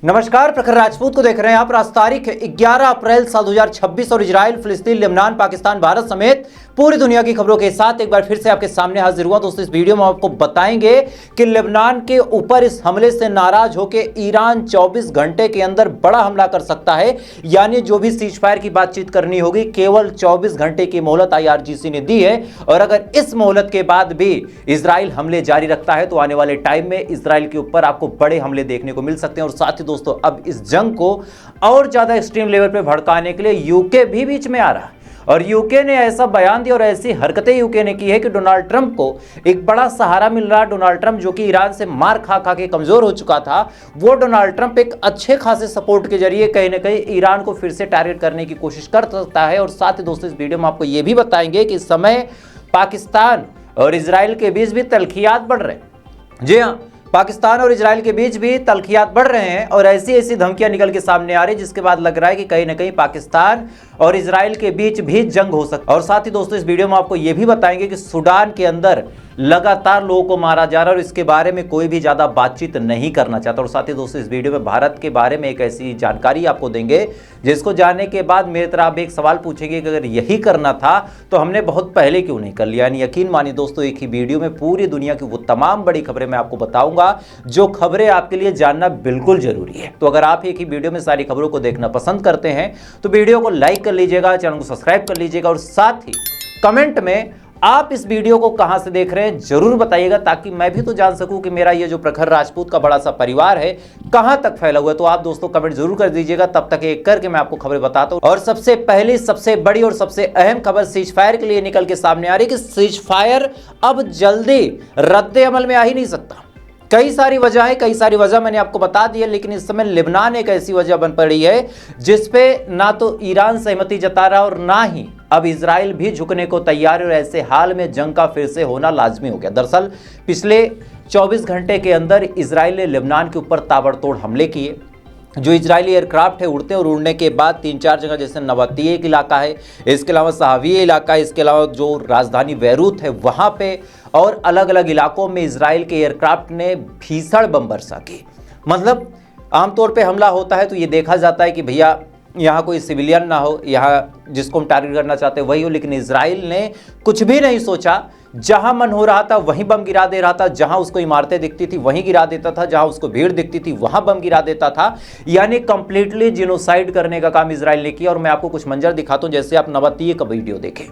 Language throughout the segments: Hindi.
नमस्कार, प्रखर राजपूत को देख रहे हैं आप। आज तारीख 11 अप्रैल साल 2026 और इजराइल, फिलिस्तीन, लेबनान, पाकिस्तान, भारत समेत पूरी दुनिया की खबरों के साथ एक बार फिर से आपके सामने हाजिर हुआ। दोस्तों, इस वीडियो में आपको बताएंगे कि लेबनान के ऊपर इस हमले से नाराज होकर ईरान 24 घंटे के अंदर बड़ा हमला कर सकता है। यानी जो भी सीज फायर की बातचीत करनी होगी, केवल 24 घंटे की मोहलत IRGC ने दी है। और अगर इस मोहलत के बाद भी इजराइल हमले जारी रखता है तो आने वाले टाइम में इजराइल के ऊपर आपको बड़े हमले देखने को मिल सकते हैं। और साथ ही दोस्तों, अब इस जंग को और ज्यादा एक्सट्रीम लेवल पे भड़काने के लिए यूके भी बीच में आ रहा है। और यूके ने ऐसा बयान दिया और ऐसी हरकतें यूके ने की है कि डोनाल्ड ट्रंप को एक बड़ा सहारा मिल रहा है। डोनाल्ड ट्रंप जो कि ईरान से मार खा खा के कमजोर हो चुका था, वो डोनाल्ड ट्रंप एक अच्छे खासे सपोर्ट के जरिए कहीं ना कहीं ईरान को फिर से टारगेट करने की कोशिश कर सकता है। और साथ ही दोस्तों, इस वीडियो में आपको यह भी बताएंगे कि इस समय पाकिस्तान और इजराइल के बीच भी तल्खियात बढ़ रहे हैं। जी हाँ, पाकिस्तान और इजराइल के बीच भी तल्खियात बढ़ रहे हैं और ऐसी ऐसी धमकियां निकल के सामने आ रही, जिसके बाद लग रहा है कि कहीं ना कहीं पाकिस्तान और इजराइल के बीच भी जंग हो सकता है। और साथ ही दोस्तों, इस वीडियो में आपको यह भी बताएंगे कि सूडान के अंदर लगातार लोगों को मारा जा रहा है और इसके बारे में कोई भी ज्यादा बातचीत नहीं करना चाहता। और साथ ही दोस्तों, इस वीडियो में भारत के बारे में एक ऐसी जानकारी आपको देंगे जिसको जानने के बाद मेरी तरह आप एक सवाल पूछेंगे कि अगर यही करना था तो हमने बहुत पहले क्यों नहीं कर लिया। यानी यकीन मानिए दोस्तों, एक ही वीडियो में पूरी दुनिया की वो तमाम बड़ी खबरें मैं आपको बताऊंगा जो खबरें आपके लिए जानना बिल्कुल जरूरी है। तो अगर आप एक ही वीडियो में सारी खबरों को देखना पसंद करते हैं तो वीडियो को लाइक कर लीजिएगा, चैनल को सब्सक्राइब कर लीजिएगा और साथ ही कमेंट में आप इस वीडियो को कहां से देख रहे हैं जरूर बताइएगा, ताकि मैं भी तो जान सकूं कि मेरा ये जो प्रखर राजपूत का बड़ा सा परिवार है कहां तक फैला हुआ है। तो आप दोस्तों कमेंट जरूर कर दीजिएगा, तब तक एक करके मैं आपको खबरें बताता हूं। और सबसे पहली, सबसे बड़ी और सबसे अहम खबर सीज फायर के लिए निकल के सामने आ रही है कि सीज फायर अब जल्दी रद्द अमल में आ ही नहीं सकता। कई सारी वजह है, कई सारी वजह मैंने आपको बता दी है, लेकिन इस समय लेबनान एक ऐसी वजह बन पड़ी है जिसपे ना तो ईरान सहमति जता रहा और ना ही अब इजराइल भी झुकने को तैयार है। और ऐसे हाल में जंग का फिर से होना लाजमी हो गया। दरअसल पिछले 24 घंटे के अंदर इजराइल ने लेबनान के ऊपर ताबड़तोड़ हमले किए। जो इजरायली एयरक्राफ्ट है उड़ते और उड़ने के बाद 3-4 जगह, जैसे नवातिये एक इलाका है, इसके अलावा सहाविये इलाका है, इसके अलावा जो राजधानी बैरूत है वहाँ पे और अलग अलग इलाकों में इजराइल के एयरक्राफ्ट ने भीषण बम बरसा की। मतलब आमतौर पे हमला होता है तो ये देखा जाता है कि भैया यहाँ कोई सिविलियन ना हो, यहाँ जिसको हम टारगेट करना चाहते हैं वही हो, लेकिन इजराइल ने कुछ भी नहीं सोचा। जहां मन हो रहा था वहीं बम गिरा दे रहा था, जहां उसको इमारतें दिखती थी वहीं गिरा देता था, जहां उसको भीड़ दिखती थी वहां बम गिरा देता था। यानी कंप्लीटली जिनोसाइड करने का काम इजराइल ने किया। और मैं आपको कुछ मंजर दिखाता हूं, जैसे आप नवातिये का वीडियो देखें।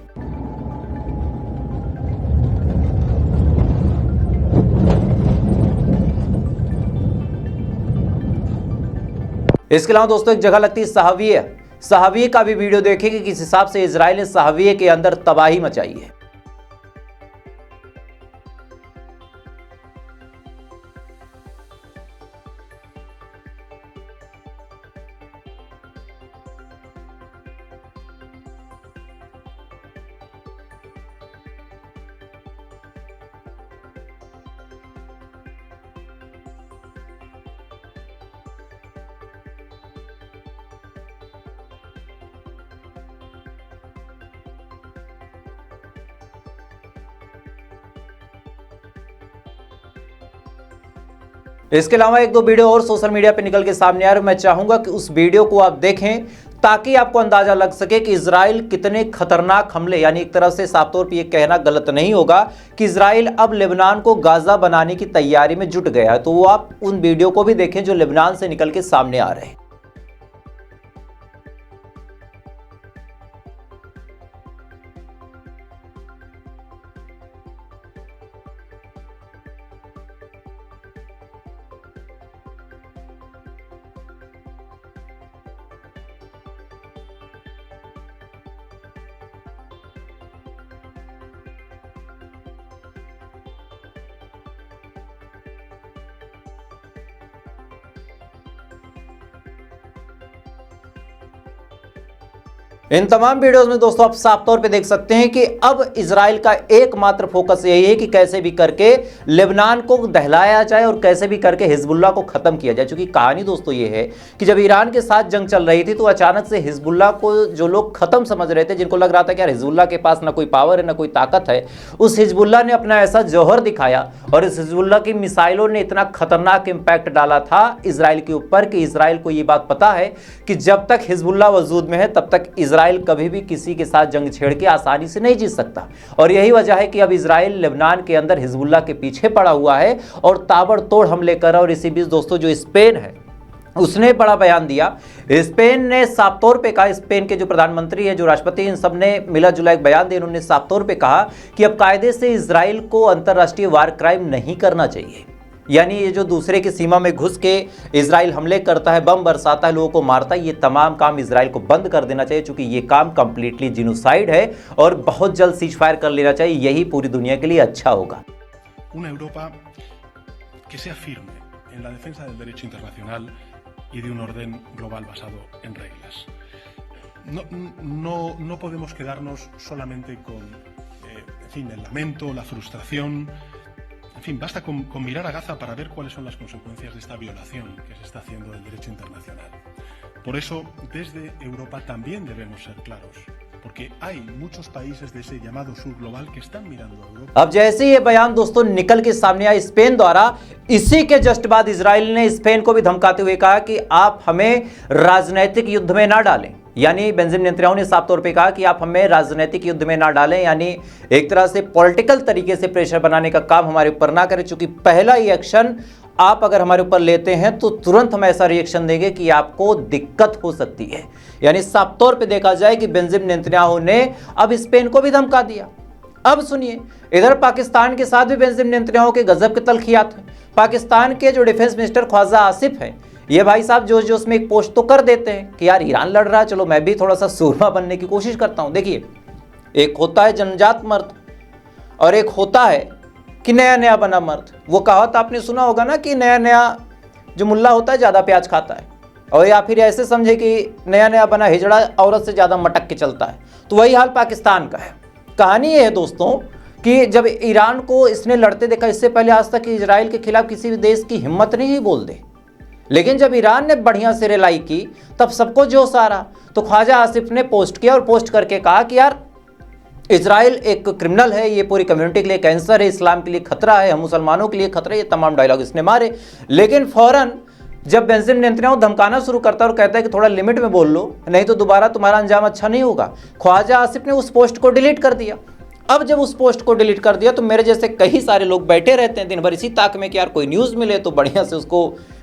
इसके अलावा दोस्तों एक जगह लगती है सहाविये, सहाविये का भी वीडियो देखें कि किस हिसाब से इजराइल ने सहाविये के अंदर तबाही मचाई है। इसके अलावा एक दो वीडियो और सोशल मीडिया पे निकल के सामने आ रहे हैं। मैं चाहूंगा कि उस वीडियो को आप देखें ताकि आपको अंदाजा लग सके कि इजराइल कितने खतरनाक हमले, यानी एक तरह से साफ तौर पर यह कहना गलत नहीं होगा कि इजराइल अब लेबनान को गाजा बनाने की तैयारी में जुट गया है। तो वो आप उन वीडियो को भी देखें जो लेबनान से निकल के सामने आ रहे हैं। इन तमाम वीडियोस में दोस्तों आप साफ तौर पे देख सकते हैं कि अब इजराइल का एकमात्र फोकस यही है कि कैसे भी करके लेबनान को दहलाया जाए और कैसे भी करके हिजबुल्लाह को खत्म किया जाए। क्योंकि कहानी दोस्तों ये है कि जब ईरान के साथ जंग चल रही थी तो अचानक से हिजबुल्लाह को जो लोग खत्म समझ रहे थे, जिनको लग रहा था कि यार हिजबुल्लाह के पास ना कोई पावर है ना कोई ताकत है, उस हिजबुल्लाह ने अपना ऐसा जौहर दिखाया और इस हिजबुल्लाह की मिसाइलों ने इतना खतरनाक इंपैक्ट डाला था इजराइल के ऊपर कि इजराइल को ये बात पता है कि जब तक हिजबुल्लाह वजूद में है तब तक इजराइल कभी भी किसी के साथ जंग छेड़ के आसानी से नहीं जीत सकता। और यही वजह है कि अब इजराइल लेबनान के अंदर हिजबुल्लाह के पीछे पड़ा हुआ है और ताबड़तोड़ हमले कर रहा है। और इसी बीच दोस्तों जो स्पेन है उसने बड़ा बयान दिया। स्पेन ने साफ तौर पे कहा, स्पेन के जो प्रधानमंत्री हैं, जो राष्ट्रपति, इन सब ने मिला जुला एक बयान दिया। उन्होंने साफ तौर पे कहा कि अब कायदे से इजराइल को अंतर्राष्ट्रीय वार क्राइम नहीं करना चाहिए। यानी ये जो दूसरे की सीमा में घुस के इजराइल हमले करता है, बम बरसाता है, लोगों को मारता है, ये तमाम काम इजराइल को बंद कर देना चाहिए, क्योंकि ये काम कंप्लीटली जिनोसाइड है और बहुत जल्द सीज फायर कर लेना चाहिए। यही पूरी दुनिया के लिए अच्छा होगा। Una Europa que sea firme en la defensa del derecho internacional y de un orden global basado en reglas. No podemos quedarnos solamente con en fin, el lamento, la frustración. En fin, basta con mirar a Gaza para ver cuáles son las consecuencias de esta violación que se está haciendo del derecho internacional. Por eso, desde Europa también debemos ser claros, porque hay muchos países de ese llamado sur global que están mirando a Europa। अब जैसे ये बयान दोस्तों निकल के सामने आया स्पेन द्वारा, इसी के जस्ट बाद इजराइल ने स्पेन को भी धमकाते हुए कहा कि आप हमें राजनीतिक युद्ध में ना डालें। यानी बेंजामिन नेतन्याहू ने साफ तौर पे कहा कि आप हमें राजनीतिक युद्ध में ना डालें, यानी एक तरह से पॉलिटिकल तरीके से प्रेशर बनाने का काम हमारे ऊपर ना करें। चूंकि पहला ही एक्शन आप अगर हमारे ऊपर लेते हैं तो तुरंत हम ऐसा रिएक्शन देंगे कि आपको दिक्कत हो सकती है। यानी साफ तौर पे देखा जाए कि बेंजामिन नेतन्याहू ने अब स्पेन को भी धमका दिया। अब सुनिए, इधर पाकिस्तान के साथ भी बेंजामिन नेतन्याहू के गजब के तलखियात हैं। पाकिस्तान के जो डिफेंस मिनिस्टर ख्वाजा आसिफ हैं, ये भाई साहब जो उसमें एक पोस्ट तो कर देते हैं कि यार ईरान लड़ रहा है, चलो मैं भी थोड़ा सा सूरमा बनने की कोशिश करता हूं। देखिए, एक होता है जन्मजात मर्द और एक होता है कि नया नया बना मर्द। वो कहावत आपने सुना होगा ना कि नया नया जो मुल्ला होता है ज़्यादा प्याज खाता है, और या फिर ऐसे समझे कि नया नया बना हिजड़ा औरत से ज़्यादा मटक के चलता है। तो वही हाल पाकिस्तान का है। कहानी ये है दोस्तों कि जब ईरान को इसने लड़ते देखा, इससे पहले आज तक इजराइल के खिलाफ किसी भी देश की हिम्मत नहीं बोल दे, लेकिन जब ईरान ने बढ़िया से रिलाई की तब सबको जोश आ रहा। तो ख्वाजा आसिफ ने पोस्ट किया और पोस्ट करके कहा कि यार इजराइल एक क्रिमिनल है, ये पूरी कम्युनिटी के लिए कैंसर है, इस्लाम के लिए खतरा है, हम मुसलमानों के लिए खतरा है। ये तमाम डायलॉग इसने मारे। लेकिन फौरन जब बेंजामिन नेतन्याहू धमकाना शुरू करता है और कहता है कि थोड़ा लिमिट में बोल लो, नहीं तो दोबारा तुम्हारा अंजाम अच्छा नहीं होगा, ख्वाजा आसिफ ने उस पोस्ट को डिलीट कर दिया। अब जब उस पोस्ट को डिलीट कर दिया तो मेरे जैसे कई सारे लोग बैठे रहते हैं दिन भर इसी ताक में कि यार कोई न्यूज़ मिले तो बढ़िया से उसको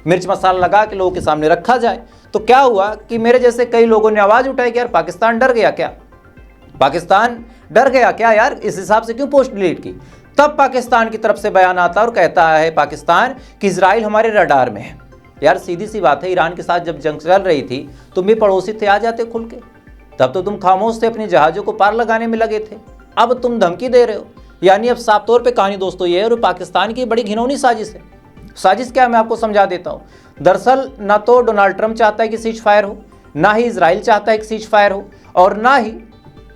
मिर्च मसाला लगा के लोगों के सामने रखा जाए। तो क्या हुआ कि मेरे जैसे कई लोगों ने आवाज़ उठाई कि यार पाकिस्तान डर गया क्या, पाकिस्तान डर गया क्या यार, इस हिसाब से क्यों पोस्ट डिलीट की। तब पाकिस्तान की तरफ से बयान आता और कहता है पाकिस्तान कि इजराइल हमारे रडार में है। यार सीधी सी बात है, ईरान के साथ जब जंग चल रही थी तुम भी पड़ोसी थे, आ जाते खुल के, तब तो तुम खामोश थे, अपनी जहाज़ों को पार लगाने में लगे थे। अब तुम धमकी दे रहे हो। यानी अब साफ तौर पे कहानी दोस्तों ये है, और पाकिस्तान की बड़ी घिनौनी साजिश है। साजिश क्या है मैं आपको समझा देता हूँ। दरअसल ना तो डोनाल्ड ट्रंप चाहता है कि सीज फायर हो, ना ही इजराइल चाहता है कि सीज फायर हो, और ना ही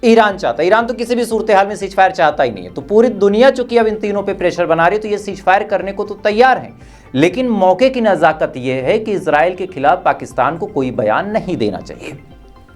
ईरान चाहता है। ईरान तो किसी भी सूरत हाल में सीज फायर चाहता ही नहीं है। तो पूरी दुनिया चूंकि अब इन तीनों पे प्रेशर बना रही है तो ये सीज फायर करने को तो तैयार हैं, लेकिन मौके की नज़ाकत ये है कि इजराइल के खिलाफ पाकिस्तान को कोई बयान नहीं देना चाहिए।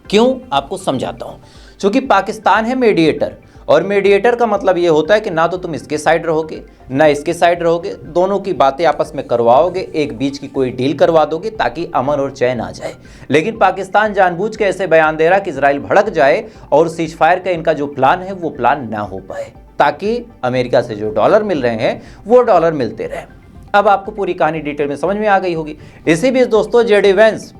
क्यों, आपको समझाता हूँ। चूंकि पाकिस्तान है मीडिएटर, और मीडिएटर का मतलब ये होता है कि ना तो तुम इसके साइड रहोगे ना इसके साइड रहोगे, दोनों की बातें आपस में करवाओगे, एक बीच की कोई डील करवा दोगे ताकि अमन और चैन आ जाए। लेकिन पाकिस्तान जानबूझ के ऐसे बयान दे रहा कि इजराइल भड़क जाए और सीज फायर का इनका जो प्लान है वो प्लान ना हो पाए, ताकि अमेरिका से जो डॉलर मिल रहे हैं वो डॉलर मिलते रहे। अब आपको पूरी कहानी डिटेल में समझ में आ गई होगी। इसी बीच दोस्तों जेडी वेंस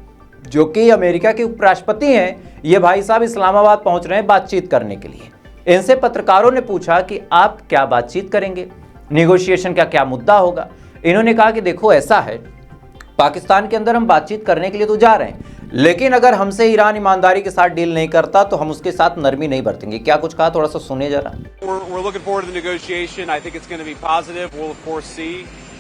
जो कि अमेरिका के उपराष्ट्रपति हैं, ये भाई साहब इस्लामाबाद पहुंच रहे हैं बातचीत करने के लिए। इनसे पत्रकारों ने पूछा कि आप क्या बातचीत करेंगे, निगोशिएशन का क्या मुद्दा होगा। इन्होंने कहा कि देखो ऐसा है, पाकिस्तान के अंदर हम बातचीत करने के लिए तो जा रहे हैं, लेकिन अगर हमसे ईरान ईमानदारी के साथ डील नहीं करता तो हम उसके साथ नरमी नहीं बरतेंगे। क्या कुछ कहा, थोड़ा सा सुनिए जरा। We're looking forward to the negotiation. I think it's going to be positive. We'll of course see,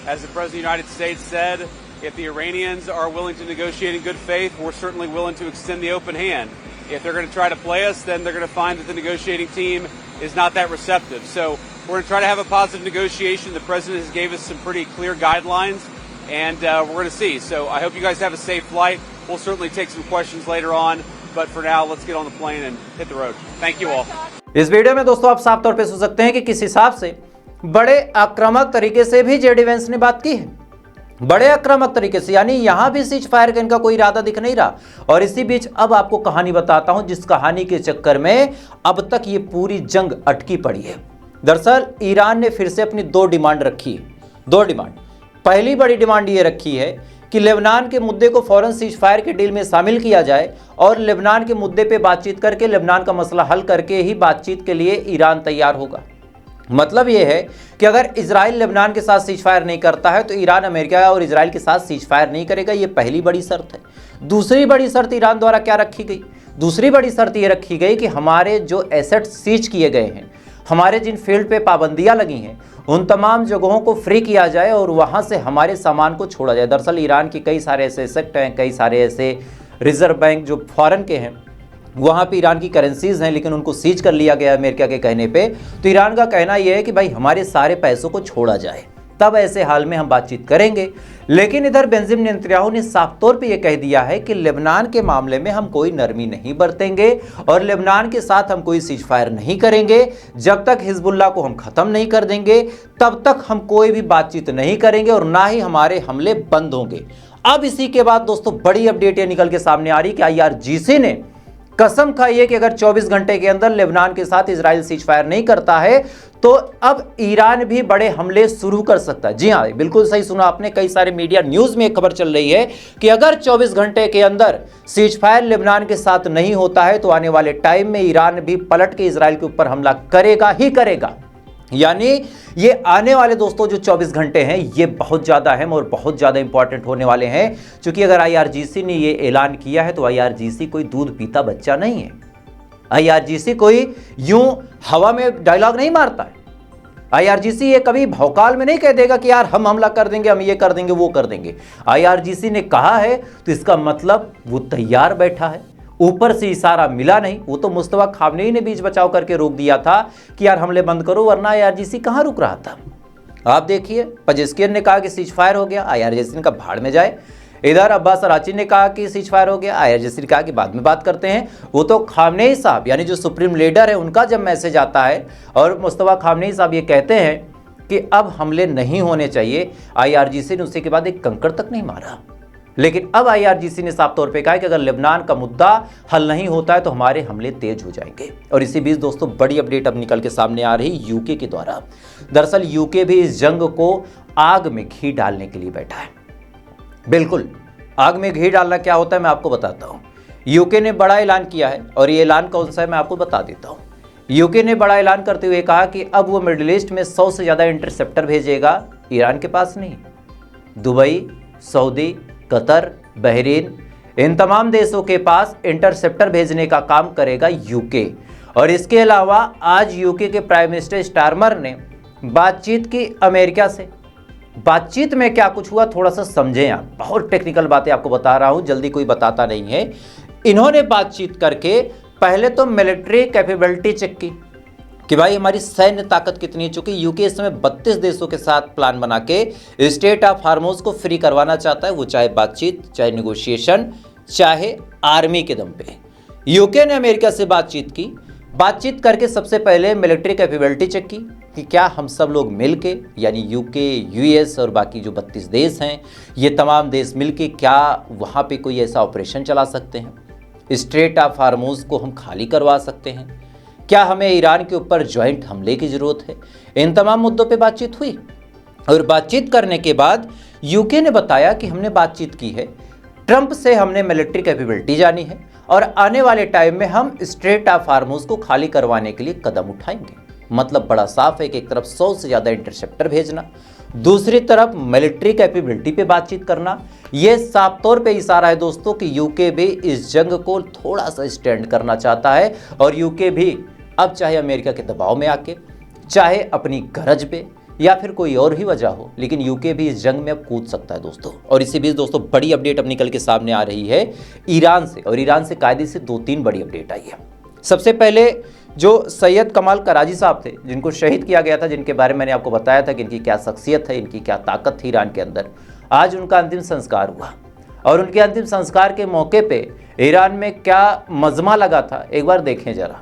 as the President of the United States said, If the Iranians are willing to negotiate in good faith, we're certainly willing to extend the open hand. If they're going to try to play us, then they're going to find that the negotiating team is not that receptive. So we're going to try to have a positive negotiation. The president has gave us some pretty clear guidelines, and we're going to see. So I hope you guys have a safe flight. We'll certainly take some questions later on, but for now, let's get on the plane and hit the road. Thank you all. इस वीडियो में दोस्तों आप साफ तौर पे सुन सकते हैं कि किस हिसाब से बड़े आक्रामक तरीके से भी जेडी वेंस ने बात की है, बड़े आक्रामक तरीके से, यानी यहां भी सीज फायर का इनका कोई इरादा दिख नहीं रहा। और इसी बीच अब आपको कहानी बताता हूं, जिस कहानी के चक्कर में अब तक ये पूरी जंग अटकी पड़ी है। दरअसल ईरान ने फिर से अपनी दो डिमांड रखी है, दो डिमांड। पहली बड़ी डिमांड ये रखी है कि लेबनान के मुद्दे को फौरन सीज फायर के डील में शामिल किया जाए और लेबनान के मुद्दे पे बातचीत करके लेबनान का मसला हल करके ही बातचीत के लिए ईरान तैयार होगा। मतलब यह है कि अगर इजराइल लेबनान के साथ सीज फायर नहीं करता है तो ईरान अमेरिका और इजराइल के साथ सीज फायर नहीं करेगा। यह पहली बड़ी शर्त है। दूसरी बड़ी शर्त ईरान द्वारा क्या रखी गई? दूसरी बड़ी शर्त यह रखी गई कि हमारे जो एसेट सीज किए गए हैं, हमारे जिन फील्ड पे पाबंदियां लगी हैं, उन तमाम जगहों को फ्री किया जाए और वहां से हमारे सामान को छोड़ा जाए। दरअसल ईरान के कई सारे ऐसे एसेट हैं, कई सारे ऐसे रिजर्व बैंक जो फॉरेन के हैं, वहाँ पे ईरान की करेंसीज हैं, लेकिन उनको सीज कर लिया गया अमेरिका के कहने पे। तो ईरान का कहना यह है कि भाई हमारे सारे पैसों को छोड़ा जाए, तब ऐसे हाल में हम बातचीत करेंगे। लेकिन इधर बेंजामिन नेतन्याहू ने साफ तौर पे ये कह दिया है कि लेबनान के मामले में हम कोई नरमी नहीं बरतेंगे और लेबनान के साथ हम कोई सीज फायर नहीं करेंगे। जब तक हिजबुल्लाह को हम खत्म नहीं कर देंगे तब तक हम कोई भी बातचीत नहीं करेंगे और ना ही हमारे हमले बंद होंगे। अब इसी के बाद दोस्तों बड़ी अपडेट ये निकल के सामने आ रही कि IRGC ने कसम खाई है कि अगर 24 घंटे के अंदर लेबनान के साथ इजराइल सीज फायर नहीं करता है तो अब ईरान भी बड़े हमले शुरू कर सकता है। जी हां, बिल्कुल सही सुना आपने। कई सारे मीडिया न्यूज में एक खबर चल रही है कि अगर 24 घंटे के अंदर सीज फायर लेबनान के साथ नहीं होता है तो आने वाले टाइम में ईरान भी पलट के इजराइल के ऊपर हमला करेगा ही करेगा। यानी ये आने वाले दोस्तों जो 24 घंटे हैं ये बहुत ज़्यादा अहम और बहुत ज़्यादा इंपॉर्टेंट होने वाले हैं। क्योंकि अगर IRGC ने ये ऐलान किया है तो IRGC कोई दूध पीता बच्चा नहीं है। IRGC कोई यूं हवा में डायलॉग नहीं मारता है। IRGC ये कभी भौकाल में नहीं कह देगा कि यार हम हमला कर देंगे, हम ये कर देंगे, वो कर देंगे। IRGC ने कहा है तो इसका मतलब वो तैयार बैठा है। ऊपर से इशारा मिला नहीं, वो तो मुस्तफा खामनेई ने बीच बचाव करके रोक दिया था कि यार हमले बंद करो, वरना IRGC कहां रुक रहा था। आप देखिए, पेजेस्कियन ने कहा कि सीज फायर हो गया, IRGC ने कहा भाड़ में जाए। इधर अब्बास अराची ने कहा कि सीज फायर हो गया, IRGC ने कहा कि बाद में बात करते हैं। वो तो खामनेई साहब यानी जो सुप्रीम लीडर है उनका जब मैसेज आता है और मुस्तफा खामनेई साहब ये कहते हैं कि अब हमले नहीं होने चाहिए, IRGC ने उसके के बाद एक कंकड़ तक नहीं मारा। लेकिन अब IRGC ने साफ तौर पे कहा कि अगर लेबनान का मुद्दा हल नहीं होता है तो हमारे हमले तेज हो जाएंगे। और इसी बीच दोस्तों बड़ी अपडेट अब निकल के सामने आ रही यूके के द्वारा। दरअसल यूके भी इस जंग को आग में घी डालने के लिए बैठा है। बिल्कुल, आग में घी डालना क्या होता है मैं आपको बताता हूँ। यूके ने बड़ा ऐलान किया है और ये ऐलान कौन सा है मैं आपको बता देता हूँ। यूके ने बड़ा ऐलान करते हुए कहा कि अब वो मिडिल ईस्ट में 100 से ज़्यादा इंटरसेप्टर भेजेगा। ईरान के पास नहीं, दुबई, सऊदी, कतर, बहरीन, इन तमाम देशों के पास इंटरसेप्टर भेजने का काम करेगा यूके। और इसके अलावा आज यूके के प्राइम मिनिस्टर स्टारमर ने बातचीत की अमेरिका से। बातचीत में क्या कुछ हुआ थोड़ा सा समझें आप, बहुत टेक्निकल बातें आपको बता रहा हूं, जल्दी कोई बताता नहीं है। इन्होंने बातचीत करके पहले तो मिलिट्री कैपेबिलिटी चेक की कि भाई हमारी सैन्य ताकत कितनी है। चूंकि यूके इस समय 32 देशों के साथ प्लान बना के स्टेट ऑफ हार्मोज को फ्री करवाना चाहता है, वो चाहे बातचीत, चाहे नेगोशिएशन, चाहे आर्मी के दम पे। यूके ने अमेरिका से बातचीत की। बातचीत करके सबसे पहले मिलिट्री कैपेबिलिटी चेक की कि क्या हम सब लोग मिलके यानी यूके, यूएस और बाकी जो 32 देश हैं, ये तमाम देश मिलके क्या वहाँ पे कोई ऐसा ऑपरेशन चला सकते हैं, स्ट्रेट ऑफ हार्मोज को हम खाली करवा सकते हैं, क्या हमें ईरान के ऊपर ज्वाइंट हमले की जरूरत है। इन तमाम मुद्दों पे बातचीत हुई और बातचीत करने के बाद यूके ने बताया कि हमने बातचीत की है, ट्रंप से हमने मिलिट्री कैपेबिलिटी जानी है और आने वाले टाइम में हम स्ट्रेट ऑफ हार्मोज को खाली करवाने के लिए कदम उठाएंगे। मतलब बड़ा साफ है कि एक तरफ 100 से ज़्यादा इंटरसेप्टर भेजना, दूसरी तरफ मिलिट्री कैपेबिलिटी पे बातचीत करना। यह साफ तौर पे इशारा है दोस्तों कि यूके भी इस जंग को थोड़ा सा स्टैंड करना चाहता है और यूके भी अब चाहे अमेरिका के दबाव में आके, चाहे अपनी गरज पे, या फिर कोई और ही वजह हो, लेकिन यूके भी इस जंग में अब कूद सकता है दोस्तों। और इसी बीच दोस्तों बड़ी अपडेट अब निकल के सामने आ रही है ईरान से, और ईरान से कायदे से 2-3 बड़ी अपडेट आई है। सबसे पहले जो सैयद कमाल कराजी साहब थे, जिनको शहीद किया गया था, जिनके बारे में मैंने आपको बताया था कि इनकी क्या शख्सियत है, इनकी क्या ताकत थी ईरान के अंदर, आज उनका अंतिम संस्कार हुआ। और उनके अंतिम संस्कार के मौके पे ईरान में क्या मजमा लगा था, एक बार देखें जरा।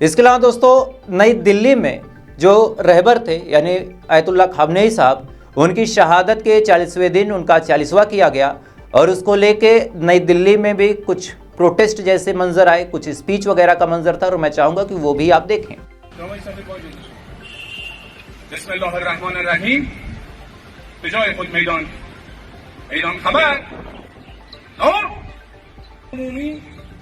इसके अलावा दोस्तों नई दिल्ली में जो रहबर थे यानी आयतुल्लाह खामनेई साहब, उनकी शहादत के 40वें दिन उनका 40वां किया गया, और उसको लेके नई दिल्ली में भी कुछ प्रोटेस्ट जैसे मंजर आए, कुछ स्पीच वगैरह का मंजर था, और मैं चाहूंगा कि वो भी आप देखें।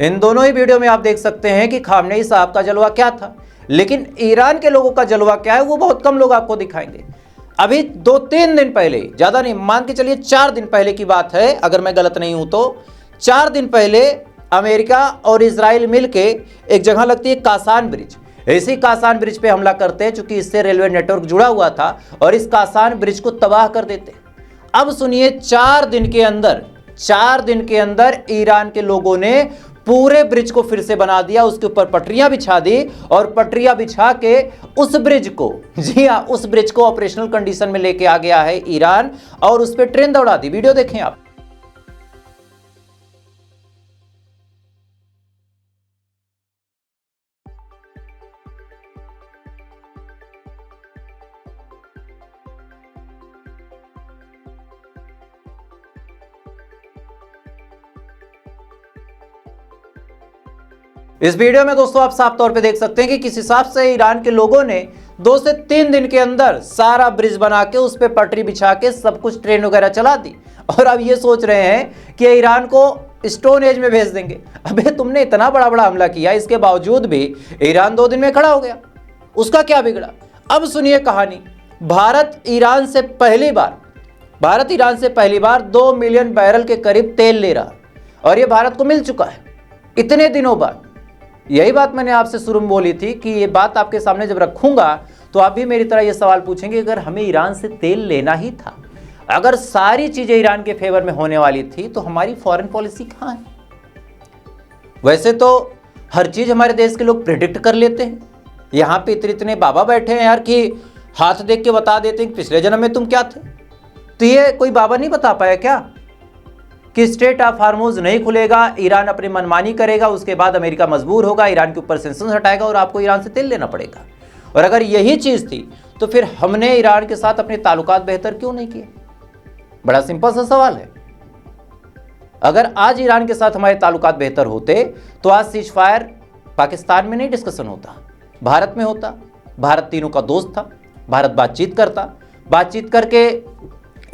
इन दोनों ही वीडियो में आप देख सकते हैं कि खामनेई साहब का जलवा क्या था, लेकिन ईरान के लोगों का जलवा क्या है वो बहुत कम लोग आपको दिखाएंगे। अभी 2-3 दिन पहले, ज़्यादा नहीं, मान के चलिए 4 दिन पहले की बात है, अगर मैं गलत नहीं हूं तो 4 दिन पहले अमेरिका और इजराइल मिलके एक जगह लगती है कासान ब्रिज, इसी कासान ब्रिज पे हमला करते हैं, चूंकि इससे रेलवे नेटवर्क जुड़ा हुआ था, और इस कासान ब्रिज को तबाह कर देते। अब सुनिए, 4 दिन के अंदर ईरान के लोगों ने पूरे ब्रिज को फिर से बना दिया, उसके ऊपर पटरियां बिछा दी, और पटरियां बिछा के उस ब्रिज को, जी हाँ, उस ब्रिज को ऑपरेशनल कंडीशन में लेके आ गया है ईरान, और उस पर ट्रेन दौड़ा दी। वीडियो देखें आप। इस वीडियो में दोस्तों आप साफ तौर पे देख सकते हैं कि किस हिसाब से ईरान के लोगों ने 2 से 3 दिन के अंदर सारा ब्रिज बना के उस पर पटरी बिछा के सब कुछ ट्रेन वगैरह चला दी, और अब ये सोच रहे हैं कि ईरान को स्टोन एज में भेज देंगे। अबे तुमने इतना बड़ा हमला किया, इसके बावजूद भी ईरान 2 दिन में खड़ा हो गया, उसका क्या बिगड़ा? अब सुनिए कहानी। भारत ईरान से पहली बार 2 मिलियन बैरल के करीब तेल ले रहा, और ये भारत को मिल चुका है इतने दिनों बाद। यही बात मैंने आपसे शुरू में बोली थी कि ये बात आपके सामने जब रखूंगा तो आप भी मेरी तरह ये सवाल पूछेंगे, अगर हमें ईरान से तेल लेना ही था, अगर सारी चीजें ईरान के फेवर में होने वाली थी, तो हमारी फॉरेन पॉलिसी कहां है? वैसे तो हर चीज हमारे देश के लोग प्रिडिक्ट कर लेते हैं, यहां पे इतने बाबा बैठे हैं यार कि हाथ देख के बता देते हैं कि पिछले जन्म में तुम क्या थे। तो ये कोई बाबा नहीं बता पाया क्या कि स्ट्रेट ऑफ हार्मोज नहीं खुलेगा, ईरान अपनी मनमानी करेगा, उसके बाद अमेरिका मजबूर होगा, ईरान के ऊपर सैंक्शंस हटाएगा और आपको ईरान से तेल लेना पड़ेगा। और अगर यही चीज थी तो फिर हमने ईरान के साथ अपने ताल्लुकात बेहतर क्यों नहीं किए? बड़ा सिंपल सा सवाल है। अगर आज ईरान के साथ हमारे ताल्लुकात बेहतर होते तो आज सीज फायर पाकिस्तान में नहीं डिस्कशन होता, भारत में होता। भारत तीनों का दोस्त था, भारत बातचीत करता, बातचीत करके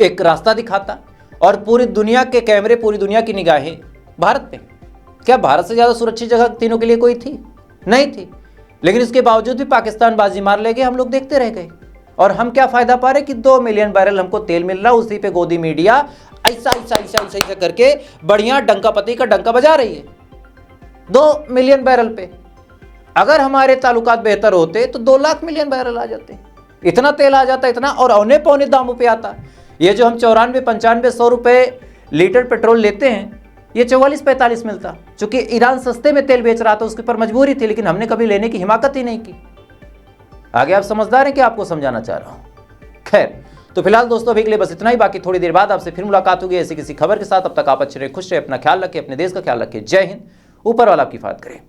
एक रास्ता दिखाता, और पूरी दुनिया के कैमरे, पूरी दुनिया की निगाहें भारत पे। क्या भारत से ज़्यादा सुरक्षित जगह तीनों के लिए कोई थी? नहीं थी। लेकिन इसके बावजूद भी पाकिस्तान बाजी मार ले गए, हम लोग देखते रह गए। और हम क्या फ़ायदा पा रहे कि 2 मिलियन बैरल हमको तेल मिल रहा, उसी पे गोदी मीडिया ऐसा करके बढ़िया डंकापति का डंका बजा रही है 2 मिलियन बैरल पे। अगर हमारे ताल्लुकात बेहतर होते तो 2 लाख मिलियन बैरल आ जाते, इतना तेल आ जाता, इतना, और औने पौने दामों पे आता। ये जो हम 94-95-100 रुपए लीटर पेट्रोल लेते हैं, ये 44-45 मिलता। चूंकि ईरान सस्ते में तेल बेच रहा था, उसके ऊपर मजबूरी थी, लेकिन हमने कभी लेने की हिमाकत ही नहीं की। आगे आप समझदार हैं कि आपको समझाना चाह रहा हूं। खैर, तो फिलहाल दोस्तों अभी के लिए बस इतना ही। बाकी थोड़ी देर बाद आपसे फिर मुलाकात होगी ऐसी किसी खबर के साथ। अब तक आप अच्छे रहे, खुश रहे, अपना ख्याल रखें, अपने देश का ख्याल रखें। जय हिंद, ऊपर वाला आपकी हिफाजत करे।